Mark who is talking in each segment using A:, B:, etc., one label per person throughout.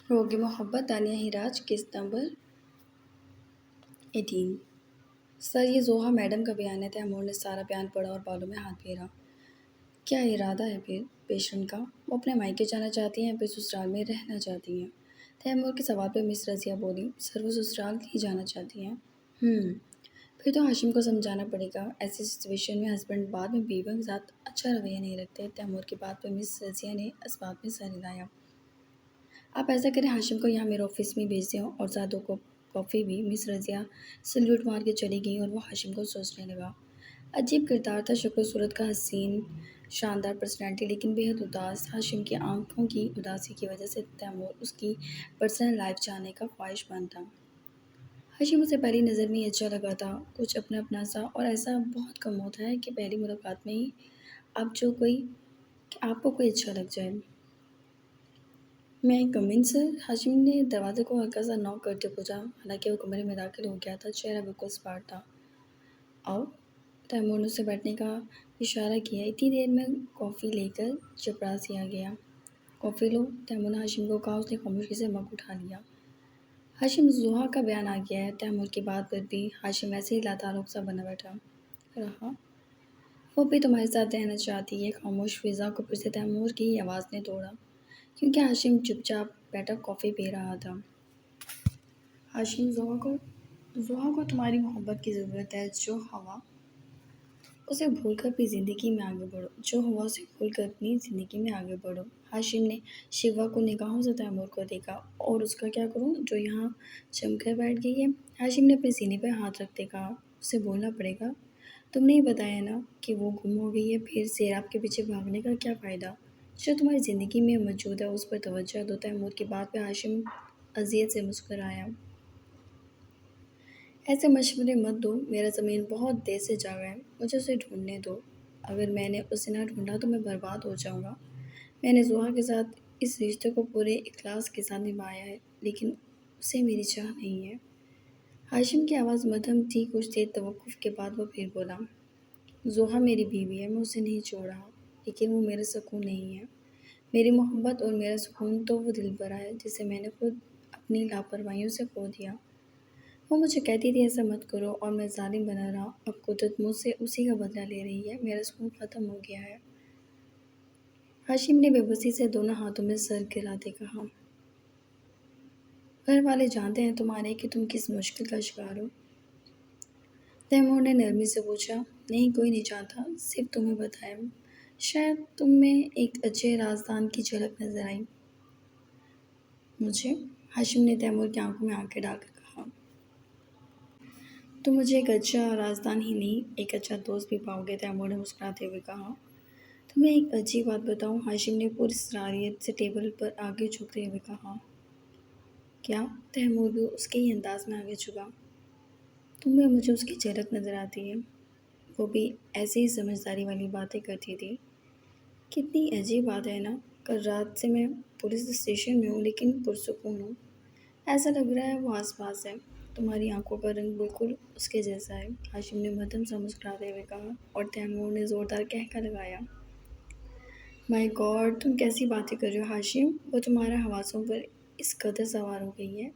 A: روگ محبت دانیہ ہراج قسط نمبر 18۔ سر، یہ زوہا میڈم کا بیان ہے۔ تیمور نے سارا بیان پڑھا اور بالوں میں ہاتھ پھیرا۔ کیا ارادہ ہے پھر پیشنٹ کا؟ وہ اپنے مائکے جانا چاہتی ہیں یا پھر سسرال میں رہنا چاہتی ہیں؟ تیمور کے سوال پہ مس رضیہ بولی، سر وہ سسرال ہی جانا چاہتی ہیں۔ پھر تو ہاشم کو سمجھانا پڑے گا۔ ایسی سچویشن میں ہسبینڈ بعد میں بیوی کے ساتھ اچھا رویہ نہیں رکھتے۔ تیمور کی بات پہ مس رضیہ نے اسباب میں سر ہلایا۔ آپ ایسا کریں، ہاشم کو یہاں میرے آفس میں بھیج دیں اور زیادہ کو کافی بھی۔ مس رضیہ سلیوٹ مار کے چلی گئی اور وہ ہاشم کو سوچنے لگا۔ عجیب کردار تھا، شکل و صورت کا حسین، شاندار پرسنالٹی، لیکن بے حد اداس۔ ہاشم کی آنکھوں کی اداسی کی وجہ سے تیمور اس کی پرسنل لائف جاننے کا خواہش مند تھا۔ ہاشم اسے پہلی نظر میں ہی اچھا لگا تھا، کچھ اپنا اپنا سا، اور ایسا بہت کم ہوتا ہے کہ پہلی ملاقات میں ہی آپ کو کوئی اچھا لگ جائے۔ میں کم ان سر؟ ہاشم نے دروازے کو ہلکا سا ناک کرتے پوچھا، حالانکہ وہ کمرے میں داخل ہو گیا تھا، چہرہ بالکل اسپاٹ تھا۔ آؤ۔ تیمور نے اسے بیٹھنے کا اشارہ کیا۔ اتنی دیر میں کافی لے کر چپراسی آ گیا۔ کافی لو، تیمور نے ہاشم کو کہا۔ اس نے خاموشی سے مگ اٹھا لیا۔ ہاشم، زوہا کا بیان آ گیا ہے۔ تیمور کی بات پر بھی ہاشم ایسے ہی لاتعلق سا بنا بیٹھا رہا۔ وہ بھی تمہارے ساتھ رہنا چاہتی ہے۔ خاموش فضا کو پھر سے تیمور کی ہی آواز نے توڑا، کیونکہ ہاشم چپ چاپ بیٹھا کافی پی رہا تھا۔ ہاشم، زوہا کو تمہاری محبت کی ضرورت ہے۔ جو ہوا اسے بھول کر اپنی زندگی میں آگے بڑھو۔ ہاشم نے شیوا کو نگاہوں سے تیمور کو دیکھا۔ اور اس کا کیا کروں جو یہاں جم کر بیٹھ گئی ہے؟ ہاشم نے اپنے سینے پہ ہاتھ رکھتے کہا۔ اسے بولنا پڑے گا۔ تم نے ہی بتایا نا کہ وہ گم ہو گئی ہے، پھر سیراب کے پیچھے بھاگنے کا کیا فائدہ؟ جو تمہاری زندگی میں موجود ہے اس پر توجہ دو۔ تیمور کی بات پہ ہاشم اذیت سے مسکرایا۔ ایسے مشورے مت دو، میرا ضمیر بہت دیر سے جاگا ہے، مجھے اسے ڈھونڈنے دو۔ اگر میں نے اسے نہ ڈھونڈا تو میں برباد ہو جاؤں گا۔ میں نے زوہا کے ساتھ اس رشتے کو پورے اخلاص کے ساتھ نبھایا ہے، لیکن اسے میری چاہ نہیں ہے۔ ہاشم کی آواز مدھم تھی۔ کچھ دیر توقف کے بعد وہ پھر بولا، زوہا میری بیوی ہے، میں اسے نہیں چھوڑ رہا، لیکن وہ میرا سکون نہیں ہے۔ میری محبت اور میرا سکون تو وہ دلبرا ہے جسے میں نے خود اپنی لاپرواہیوں سے کھو دیا۔ وہ مجھے کہتی تھی ایسا مت کرو، اور میں ظالم بنا رہا۔ اب قدرت مجھ سے اسی کا بدلہ لے رہی ہے، میرا سکون ختم ہو گیا ہے۔ ہاشم نے بے بسی سے دونوں ہاتھوں میں سر گراتے کہا، گھر والے جانتے ہیں تمہارے کہ تم کس مشکل کا شکار ہو؟ تیمور نے نرمی سے پوچھا۔ نہیں، کوئی نہیں جانتا، صرف تمہیں بتایا۔ شاید تم میں ایک اچھے رازدان کی جھلک نظر آئی مجھے۔ ہاشم نے تیمور کی آنکھوں میں آنکھیں ڈال کر کہا، تم مجھے ایک اچھا رازدان ہی نہیں، ایک اچھا دوست بھی پاؤ گے۔ تیمور نے مسکراتے ہوئے کہا۔ تمہیں ایک عجیب بات بتاؤں؟ ہاشم نے پوری صلاحیت سے ٹیبل پر آگے جھکتے ہوئے کہا۔ کیا؟ تیمور بھی اس کے ہی انداز میں آگے جھکا۔ تم میں مجھے اس کی جھلک نظر آتی ہے، وہ بھی ایسے ہی سمجھداری والی باتیں کرتی تھی۔ کتنی عجیب بات ہے نا، کل رات سے میں پولیس اسٹیشن میں ہوں لیکن پرسکون ہوں۔ ایسا لگ رہا ہے وہ آس پاس ہے۔ تمہاری آنکھوں کا رنگ بالکل اس کے جیسا ہے، ہاشم نے مدھم سا مسکراتے ہوئے کہا، اور تیمور نے زوردار قہقہ لگایا۔ مائی گاڈ، تم کیسی باتیں کر رہے ہو ہاشم؟ وہ تمہارا حواسوں پر اس قدر سوار ہو گئی ہے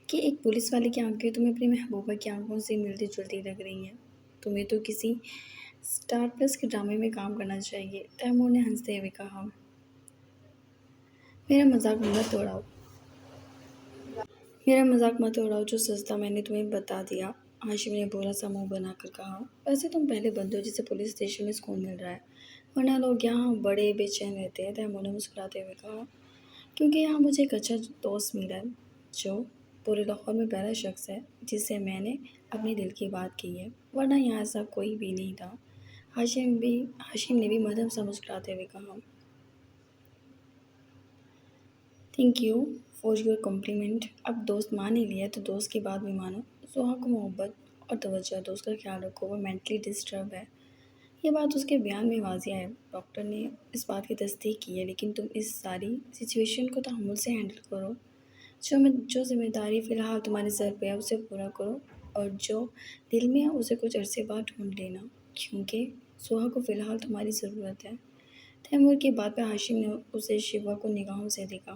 A: کہ ایک پولیس والے کی آنکھیں تمہیں اپنی محبوبہ کی آنکھوں سے ملتی جلتی لگ رہی ہیں۔ تمہیں تو کسی اسٹار پلس کے ڈرامے میں کام کرنا چاہیے، تیمور نے ہنستے ہوئے کہا۔ میرا مذاق مت اڑاؤ، جو سچ تھا میں نے تمہیں بتا دیا، ہاشم نے بولا سا منہ بنا کر کہا۔ ویسے تم پہلے بندے ہو جسے پولیس اسٹیشن میں سکون مل رہا ہے، ورنہ لوگ یہاں بڑے بے چین رہتے ہیں، تیمور نے مسکراتے ہوئے کہا۔ کیونکہ یہاں مجھے ایک اچھا دوست ملا ہے، جو پورے لاہور میں پہلا شخص ہے جس سے میں نے اپنے دل کی بات کی ہے، ورنہ یہاں ایسا کوئی بھی نہیں تھا۔ ہاشم نے بھی مدھم سا مسکراتے ہوئے کہا۔ Thank you for your complement. اب دوست مان ہی لیا تو دوست کی بات بھی مانو۔ زوہا کو محبت اور توجہ دو، اس کا خیال رکھو، وہ مینٹلی ڈسٹرب ہے۔ یہ بات اس کے بیان میں واضح ہے۔ ڈاکٹر نے اس بات کی تصدیق کی ہے، لیکن تم اس ساری سچویشن کو تحمل سے ہینڈل کرو۔ جو ذمہ داری فی الحال تمہارے سر پہ ہے اسے پورا کرو، اور جو دل میں ہے اسے کچھ عرصے بعد ڈھونڈ لینا، کیونکہ زوہا کو فی الحال تمہاری ضرورت ہے۔ تیمور کی بات پہ ہاشم نے اسے شیوا کو نگاہوں سے دیکھا۔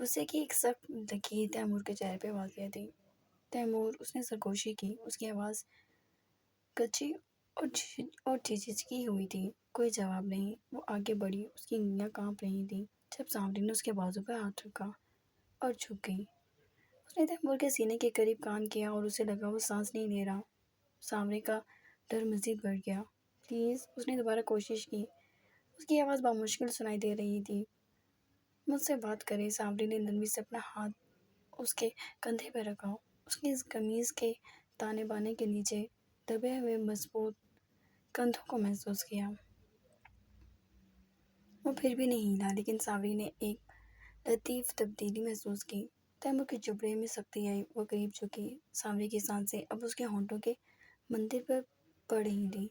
A: غصے کی ایک سخت لکیر تیمور کے چہرے پہ واقع تھی۔ تیمور، اس نے سرگوشی کی۔ اس کی آواز کچی اور جھجکی ہوئی تھی۔ کوئی جواب نہیں۔ وہ آگے بڑھی، اس کی انگلیاں کانپ رہی تھیں جب سامری نے اس کے بازو پہ ہاتھ رکھا اور جھک گئی۔ اس نے تیمور کے سینے کے قریب کان کیا اور اسے لگا وہ سانس نہیں لے رہا۔ سامری کا ڈر مزید بڑھ گیا۔ پلیز، اس نے دوبارہ کوشش کی۔ اس کی آواز بامشکل سنائی دے رہی تھی۔ مجھ سے بات کریں۔ سامری نے نرمی سے اپنا ہاتھ اس کے کندھے پہ رکھا۔ اس کی قمیض کے تانے بانے کے نیچے دبے ہوئے مضبوط کندھوں کو محسوس کیا۔ وہ پھر بھی نہیں ہلا، لیکن سامری نے ایک لطیف تبدیلی محسوس کی۔ تیمور کے جبڑے میں سختی آئی، وہ قریب جھکی۔ سامری کی سانسیں اب اس کے ہونٹوں کے مندر پر پڑ رہی تھیں۔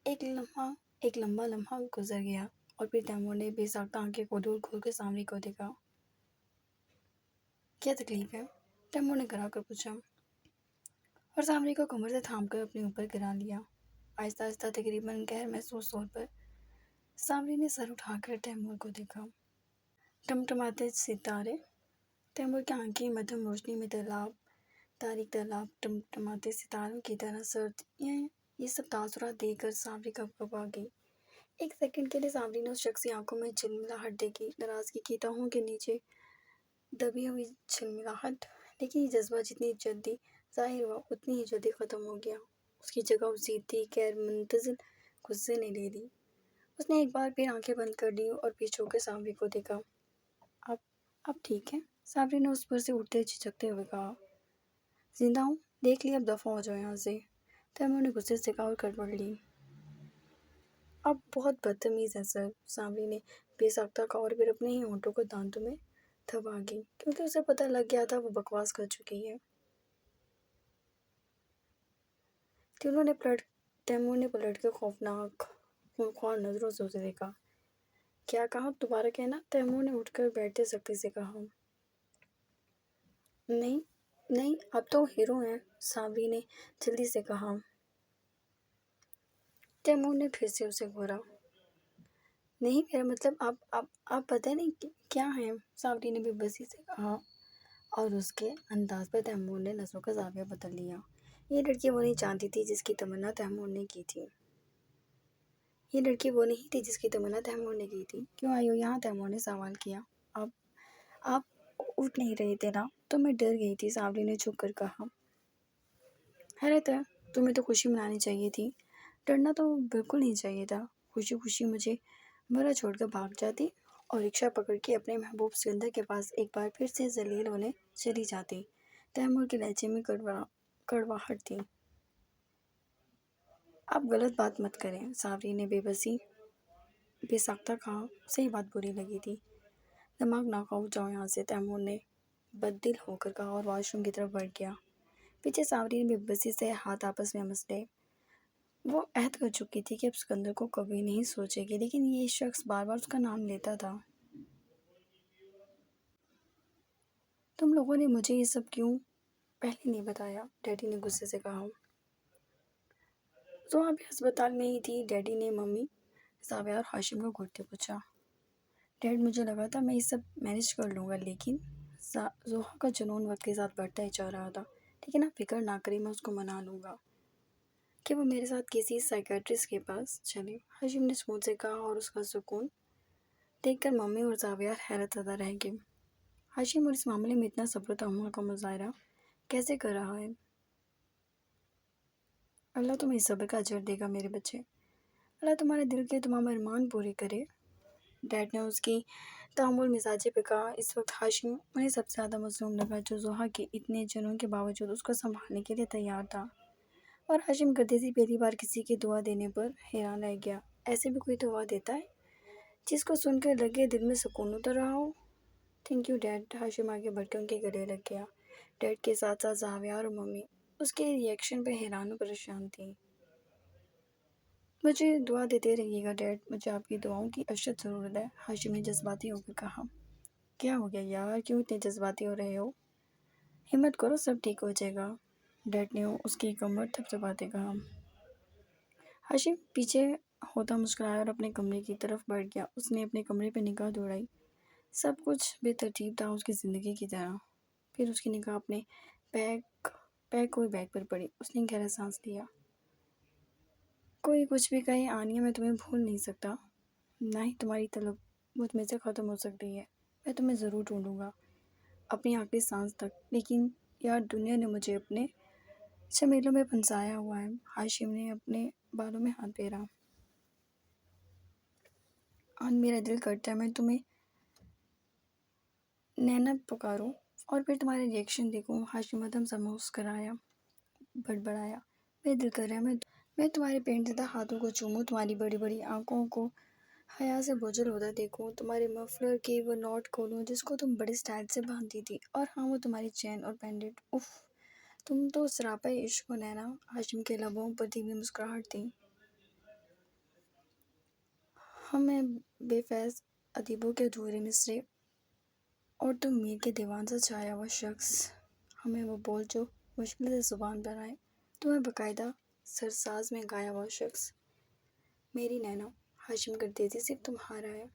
A: ایک لمبا لمحہ گزر گیا اور پھر تیمور نے بے ساختہ آنکھیں کھولی اور گھور کر سامری کو دیکھا۔ کیا تکلیف ہے؟ تیمور نے گھبرا کر پوچھا اور سامری کو کمر سے تھام کر اپنے اوپر گرا لیا۔ آہستہ آہستہ، تقریباً غیر محسوس طور پر، سامری نے سر اٹھا کر تیمور کو دیکھا۔ ٹمٹماتے ستارے۔ تیمور کی آنکھیں مدھم روشنی میں تاریک تالاب ٹمٹماتے ستاروں کی طرح سرد، یہ سب تاثرات دیکھ کر سامری کھپکھپا گئی۔ ایک سیکنڈ کے لیے سامری نے اس شخص کی آنکھوں میں جھلملاہٹ دیکھی، ناراضگی کی تہوں کے نیچے دبی ہوئی جھلملاہٹ، لیکن یہ جذبہ جتنی جلدی ظاہر ہوا اتنی ہی جلدی ختم ہو گیا۔ اس کی جگہ اس سیدھی، غیر منتظم غصے نے لے لی۔ اس نے ایک بار پھر آنکھیں بند کر لی اور پیچھے ہو کر سامری کو دیکھا۔ اب ٹھیک ہے؟ سامری نے اس پر سے اٹھتے جھجکتے ہوئے کہا۔ زندہ ہوں؟ دیکھ لی، اب دفعہ ہو جاؤ یہاں سے۔ تیمور نے غصے سے کہا اور گڑبڑ لی۔ اب بہت بدتمیز ہے سر، سامری نے بے ساختہ کہا اور پھر اپنے ہی ہونٹوں کو دانتوں میں دبا گئی، کیونکہ اسے پتہ لگ گیا تھا وہ بکواس کر چکی ہے۔ تیمور نے پلٹ کر خوفناک، خونخوار نظروں سے اسے دیکھا۔ کیا کہا؟ دوبارہ کہنا۔ تیمور نے اٹھ کر بیٹھتے سختی سے کہا۔ نہیں، آپ تو ہیرو ہیں، سامری نے جلدی سے کہا۔ تیمور نے پھر سے اسے گھورا۔ نہیں، میرا مطلب آپ پتہ نہیں کیا ہیں، سامری نے بے بسی سے کہا، اور اس کے انداز پر تیمور نے نظروں کا زاویہ بدل لیا۔ یہ لڑکی وہ نہیں جانتی تھی جس کی تمنا تیمور نے کی تھی۔ کیوں آئی ہو یہاں؟ تیمور نے سوال کیا۔ آپ اٹھ نہیں رہے تھے نا، تو میں ڈر گئی تھی، سامری نے جھک کر کہا۔ حیرت ہے، تمہیں تو خوشی منانی چاہیے تھی، ڈرنا تو بالکل نہیں چاہیے تھا۔ خوشی خوشی مجھے مرا چھوڑ کر بھاگ جاتی اور رکشہ پکڑ کے اپنے محبوب سکندر کے پاس ایک بار پھر سے ذلیل ہونے چلی جاتی۔ تیمور کے لہجے میں کڑواہٹ تھی۔ آپ غلط بات مت کریں، سامری نے بے ساختہ کہا۔ اسے یہ بات بری لگی تھی۔ دماغ نہ کھاؤ، جاؤ یہاں سے، تیمور نے بددل ہو کر کہا اور واش روم کی طرف بڑھ گیا۔ پیچھے سامری نے بے بسی سے ہاتھ آپس میں مسلے۔ وہ عہد کر چکی تھی کہ اب سکندر کو کبھی نہیں سوچے گی، لیکن یہ شخص بار بار اس کا نام لیتا تھا۔ تم لوگوں نے مجھے یہ سب کیوں پہلے نہیں بتایا؟ ڈیڈی نے غصے سے کہا۔ زوہا بھی ہسپتال میں ہی تھی، ڈیڈی نے ممی، زاویہ اور ہاشم کو گھورتے پوچھا۔ ڈیڈ، مجھے لگا تھا میں یہ سب مینیج کر لوں گا، لیکن زوہا کا جنون وقت کے ساتھ بڑھتا ہی جا رہا تھا۔ لیکن آپ فکر نہ کریں، میں اس کو منا لوں گا کہ وہ میرے ساتھ کسی سائیکیٹرسٹ کے پاس چلے، ہاشم نے سکون سے کہا، اور اس کا سکون دیکھ کر ممی اور زاویہ حیرت زدہ رہ گئے۔ ہاشم اور اس معاملے میں اتنا صبر و تحمل کا مظاہرہ کیسے کر رہا ہے؟ اللہ تمہیں صبر کا اجر دے گا میرے بچے، اللہ تمہارے دل کے تمام ارمان پورے کرے، ڈیڈ نے اس کی تعامل مزاجی پہ کہا۔ اس وقت ہاشم انہیں سب سے زیادہ مظلوم لگا، جو زوہا کے اتنے جنون کے باوجود اس کو سنبھالنے کے لیے تیار تھا، اور ہاشم گردے سے پہلی بار کسی کی دعا دینے پر حیران رہ گیا۔ ایسے بھی کوئی دعا دیتا ہے جس کو سن کر لگے دل میں سکون اتر رہا ہو؟ تھینک یو ڈیڈ، ہاشم آگے بڑھ کے ان کے گلے لگ گیا۔ ڈیڈ کے ساتھ ساتھ زاویہ اور ممی اس کے ری ایکشن پہ حیران و پریشان تھی۔ مجھے دعا دیتے رہیے گا ڈیڈ، مجھے آپ کی دعاؤں کی اشد ضرورت ہے، ہاشم نے جذباتی ہو کر کہا۔ کیا ہو گیا یار، کیوں اتنے جذباتی ہو رہے ہو؟ ہمت کرو، سب ٹھیک ہو جائے گا، ڈیڈ نے اس کی کمر تھپتھپاتے کہا۔ ہاشم پیچھے ہوتا مسکرایا اور اپنے کمرے کی طرف بڑھ گیا۔ اس نے اپنے کمرے پہ نگاہ دوڑائی۔ سب کچھ بے ترتیب تھا اس کی زندگی کی طرح۔ پھر اس کی نگاہ اپنے پیک پیک ہوئے بیگ پر پڑی۔ اس نے گہرا سانس لیا۔ کوئی کچھ بھی کہے آنیہ، میں تمہیں بھول نہیں سکتا، نہ ہی تمہاری طلب مجھ میں سے ختم ہو سکتی ہے۔ میں تمہیں ضرور ڈھونڈوں گا اپنی آخری سانس تک، لیکن یار دنیا نے مجھے اپنے جمیلوں میں پھنسایا ہوا ہے۔ ہاشم نے اپنے بالوں میں ہاتھ پھیرا۔ آج میرا دل کرتا ہے میں تمہیں نینا پکاروں اور پھر تمہارا ریئیکشن دیکھوں۔ ہاشم ادھم سا مسکرایا، بڑبڑایا، میرا دل کر رہا ہے میں تمہارے پینٹ زدہ ہاتھوں کو چوموں، تمہاری بڑی بڑی آنکھوں کو حیا سے بوجھل ہوتا دیکھوں، تمہارے مفلر کی وہ نوٹ کھولوں جس کو تم بڑے سٹائل سے باندھتی تھی، اور ہاں وہ تمہاری چین اور پینڈنٹ، اف تم تو سراپا عشق ہو نینا۔ ہاشم کے لبوں پر دھیمی مسکراہٹ تھی۔ ہم ہیں بے فیض ادیبوں کے ادھورے مصرے، اور تم میر کے دیوان سے چھایا ہوا شخص۔ ہمیں وہ بول جو مشکل سے زبان پر آئے، تمہیں باقاعدہ سرساز میں گایا ہوا شخص۔ میری نینا، ہاشم کا تیزی سے تمہارا ہے